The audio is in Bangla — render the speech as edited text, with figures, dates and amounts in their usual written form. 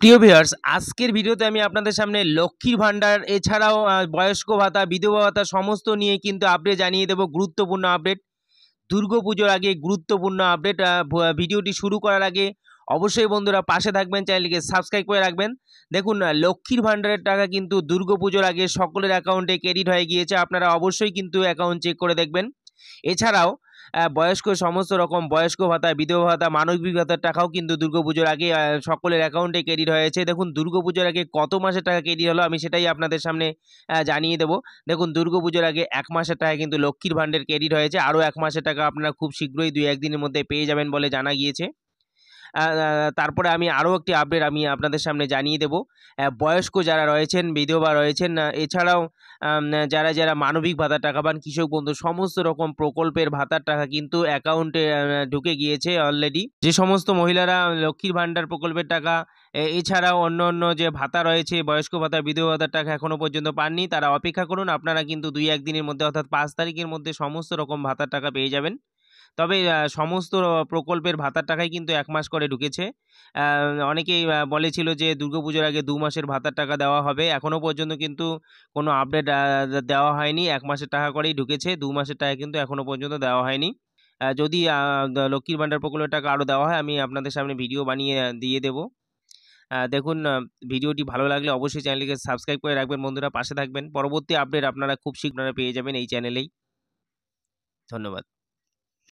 প্রিয় ভিউয়ার্স, আজকের ভিডিওতে আমি আপনাদের সামনে লক্ষ্মীর ভান্ডার এছাড়াও বয়স্ক ভাতা, বিধবা ভাতা সমস্ত নিয়ে কিন্তু আপডেট জানিয়ে দেব। গুরুত্বপূর্ণ আপডেট, দুর্গাপুজোর আগে গুরুত্বপূর্ণ আপডেট। ভিডিওটি শুরু করার আগে অবশ্যই বন্ধুরা পাশে থাকবেন, চ্যানেলটিকে সাবস্ক্রাইব করে রাখবেন। দেখুন, লক্ষ্মীর ভান্ডারের টাকা কিন্তু দুর্গাপুজোর আগে সকলের অ্যাকাউন্টে ক্রেডিট হয়ে গিয়েছে। আপনারা অবশ্যই কিন্তু অ্যাকাউন্ট চেক করে দেখবেন। এছাড়াও বয়স্ক সমস্ত রকম বয়স্ক ভাতা, বিধবা ভাতা, মানবিক ভাতার টাকাও কিন্তু দুর্গাপুজোর আগে সকলের অ্যাকাউন্টে ক্রেডিট হয়েছে। দেখুন, দুর্গাপুজোর আগে কত মাসের টাকা ক্রেডিট হলো আমি সেটাই আপনাদের সামনে জানিয়ে দেবো। দেখুন, দুর্গাপুজোর আগে 1 মাসের টাকা কিন্তু লক্ষ্মীর ভান্ডার ক্রেডিট হয়েছে। আরও 1 মাসের টাকা আপনারা খুব শীঘ্রই 2-1 দিনের মধ্যে পেয়ে যাবেন বলে জানা গিয়েছে। তারপরে আমি আরও একটি আপডেট আমি আপনাদের সামনে জানিয়ে দেব। বয়স্ক যারা রয়েছেন, বিধবা রয়েছেন, এছাড়াও যারা মানবিক ভাতার টাকা পান, কৃষক বন্ধু সমস্ত রকম প্রকল্পের ভাতার টাকা কিন্তু অ্যাকাউন্টে ঢুকে গিয়েছে অলরেডি। যে সমস্ত মহিলারা লক্ষ্মীর ভান্ডার প্রকল্পের টাকা এছাড়াও অন্য যে ভাতা রয়েছে, বয়স্ক ভাতা, বিধবা ভাতার টাকা এখনও পর্যন্ত পাননি, তারা অপেক্ষা করুন। আপনারা কিন্তু 2-1 দিনের মধ্যে অর্থাৎ 5 তারিখের মধ্যে সমস্ত রকম ভাতার টাকা পেয়ে যাবেন। তবে সমস্ত প্রকল্পের ভাতার টাকাই কিন্তু 1 মাস করে ঢুকেছে। অনেকেই বলেছিল যে দুর্গাপুজোর আগে 2 মাসের ভাতার টাকা দেওয়া হবে। এখনও পর্যন্ত কিন্তু কোনো আপডেট দেওয়া হয়নি। 1 মাসের টাকা করেই ঢুকেছে। 2 মাসের টাকা কিন্তু এখনও পর্যন্ত দেওয়া হয়নি। যদি লক্ষ্মীর ভান্ডার প্রকল্পের টাকা আরও দেওয়া হয়, আমি আপনাদের সামনে ভিডিও বানিয়ে দিয়ে দেব। দেখুন, ভিডিওটি ভালো লাগলে অবশ্যই চ্যানেলটিকে সাবস্ক্রাইব করে রাখবেন বন্ধুরা, পাশে থাকবেন। পরবর্তী আপডেট আপনারা খুব শীঘ্রই পেয়ে যাবেন এই চ্যানেলেই। ধন্যবাদ।